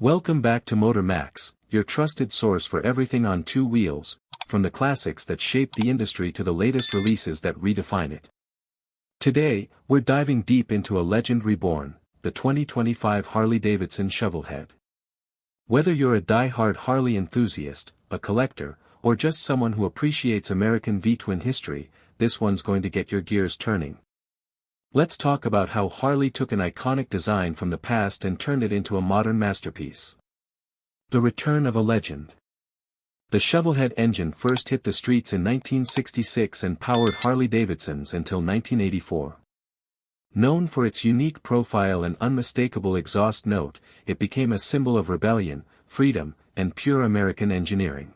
Welcome back to Motor Max, your trusted source for everything on two wheels, from the classics that shaped the industry to the latest releases that redefine it. Today, we're diving deep into a legend reborn, the 2025 Harley Davidson Shovelhead. Whether you're a die-hard Harley enthusiast, a collector, or just someone who appreciates American V-twin history, this one's going to get your gears turning. Let's talk about how Harley took an iconic design from the past and turned it into a modern masterpiece. The return of a legend. The Shovelhead engine first hit the streets in 1966 and powered Harley-Davidsons until 1984. Known for its unique profile and unmistakable exhaust note, it became a symbol of rebellion, freedom, and pure American engineering.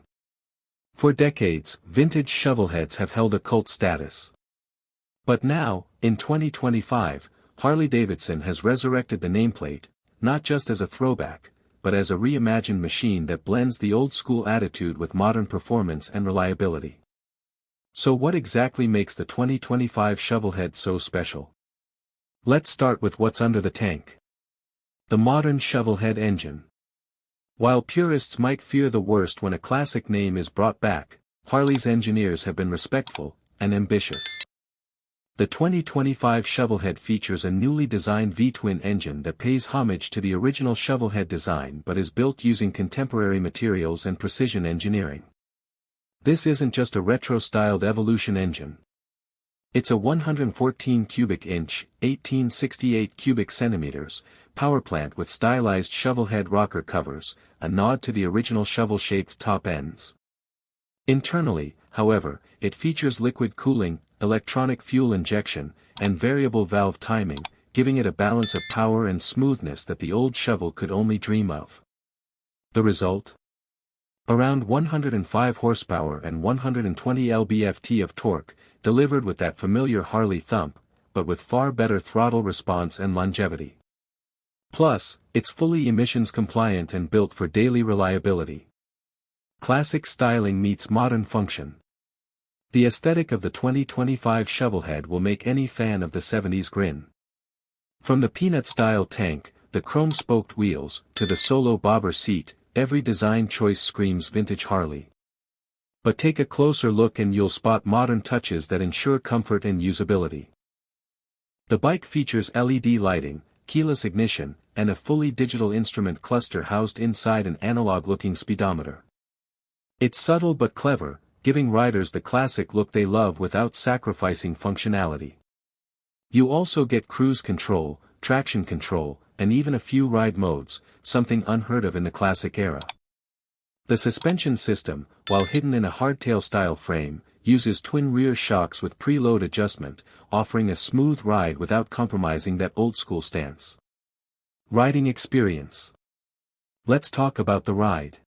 For decades, vintage Shovelheads have held a cult status. But now, in 2025, Harley-Davidson has resurrected the nameplate, not just as a throwback, but as a reimagined machine that blends the old-school attitude with modern performance and reliability. So what exactly makes the 2025 Shovelhead so special? Let's start with what's under the tank. The modern Shovelhead engine. While purists might fear the worst when a classic name is brought back, Harley's engineers have been respectful and ambitious. The 2025 Shovelhead features a newly designed V-twin engine that pays homage to the original Shovelhead design but is built using contemporary materials and precision engineering. This isn't just a retro-styled evolution engine. It's a 114 cubic inch, 1868 cubic centimeters, powerplant with stylized Shovelhead rocker covers, a nod to the original shovel-shaped top ends. Internally, however, it features liquid cooling, electronic fuel injection, and variable valve timing, giving it a balance of power and smoothness that the old shovel could only dream of. The result? Around 105 horsepower and 120 lb-ft of torque, delivered with that familiar Harley thump, but with far better throttle response and longevity. Plus, it's fully emissions compliant and built for daily reliability. Classic styling meets modern function. The aesthetic of the 2025 Shovelhead will make any fan of the 70s grin. From the peanut-style tank, the chrome-spoked wheels, to the solo bobber seat, every design choice screams vintage Harley. But take a closer look and you'll spot modern touches that ensure comfort and usability. The bike features LED lighting, keyless ignition, and a fully digital instrument cluster housed inside an analog-looking speedometer. It's subtle but clever, giving riders the classic look they love without sacrificing functionality. You also get cruise control, traction control, and even a few ride modes, something unheard of in the classic era. The suspension system, while hidden in a hardtail-style frame, uses twin rear shocks with preload adjustment, offering a smooth ride without compromising that old-school stance. Riding experience. Let's talk about the ride.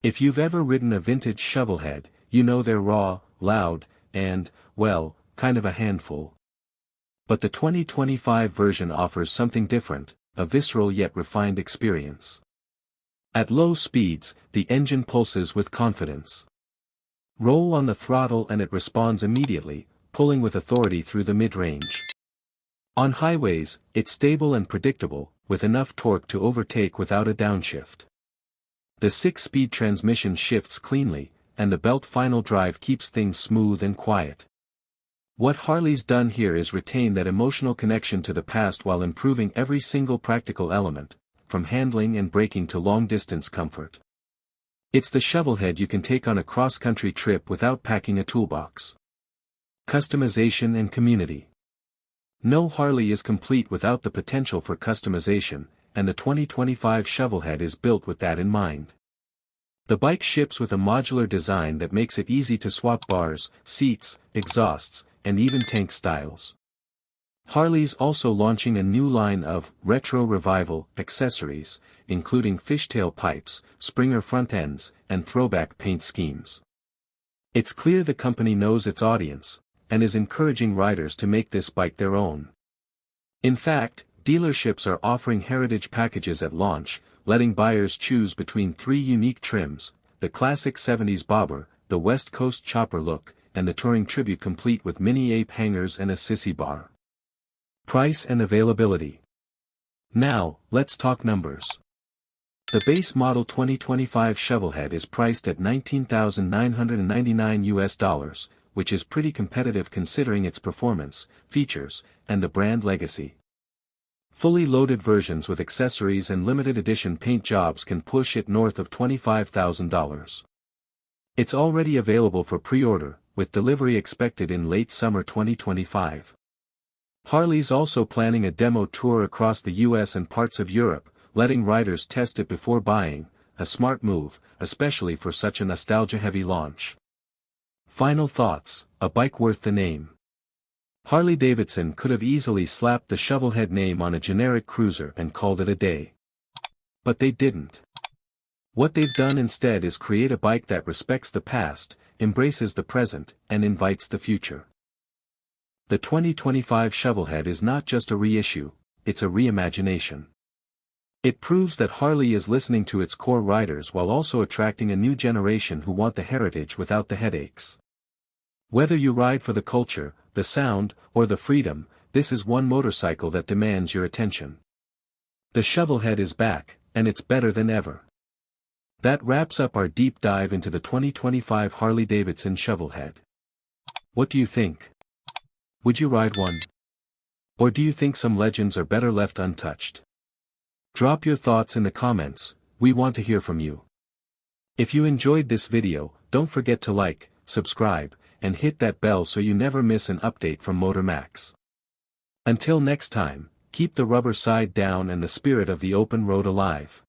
If you've ever ridden a vintage Shovelhead, you know they're raw, loud, and, well, kind of a handful. But the 2025 version offers something different, a visceral yet refined experience. At low speeds, the engine pulses with confidence. Roll on the throttle and it responds immediately, pulling with authority through the mid-range. On highways, it's stable and predictable, with enough torque to overtake without a downshift. The 6-speed transmission shifts cleanly, and the belt final drive keeps things smooth and quiet. What Harley's done here is retain that emotional connection to the past while improving every single practical element, from handling and braking to long-distance comfort. It's the Shovelhead you can take on a cross-country trip without packing a toolbox. Customization and community. No Harley is complete without the potential for customization, and the 2025 Shovelhead is built with that in mind. The bike ships with a modular design that makes it easy to swap bars, seats, exhausts, and even tank styles. Harley's also launching a new line of retro revival accessories, including fishtail pipes, Springer front ends, and throwback paint schemes. It's clear the company knows its audience, and is encouraging riders to make this bike their own. In fact, dealerships are offering heritage packages at launch, letting buyers choose between 3 unique trims, the classic 70s bobber, the West Coast chopper look, and the touring tribute complete with mini ape hangers and a sissy bar. Price and availability. Now, let's talk numbers. The base model 2025 Shovelhead is priced at $19,999, which is pretty competitive considering its performance, features, and the brand legacy. Fully loaded versions with accessories and limited edition paint jobs can push it north of $25,000. It's already available for pre-order, with delivery expected in late summer 2025. Harley's also planning a demo tour across the US and parts of Europe, letting riders test it before buying, a smart move, especially for such a nostalgia-heavy launch. Final thoughts, a bike worth the name. Harley Davidson could have easily slapped the Shovelhead name on a generic cruiser and called it a day. But they didn't. What they've done instead is create a bike that respects the past, embraces the present, and invites the future. The 2025 Shovelhead is not just a reissue, it's a reimagination. It proves that Harley is listening to its core riders while also attracting a new generation who want the heritage without the headaches. Whether you ride for the culture, the sound, or the freedom, this is one motorcycle that demands your attention. The Shovelhead is back, and it's better than ever. That wraps up our deep dive into the 2025 Harley Davidson Shovelhead. What do you think? Would you ride one? Or do you think some legends are better left untouched? Drop your thoughts in the comments, we want to hear from you. If you enjoyed this video, don't forget to like, subscribe, and hit that bell so you never miss an update from MotorMax. Until next time, keep the rubber side down and the spirit of the open road alive.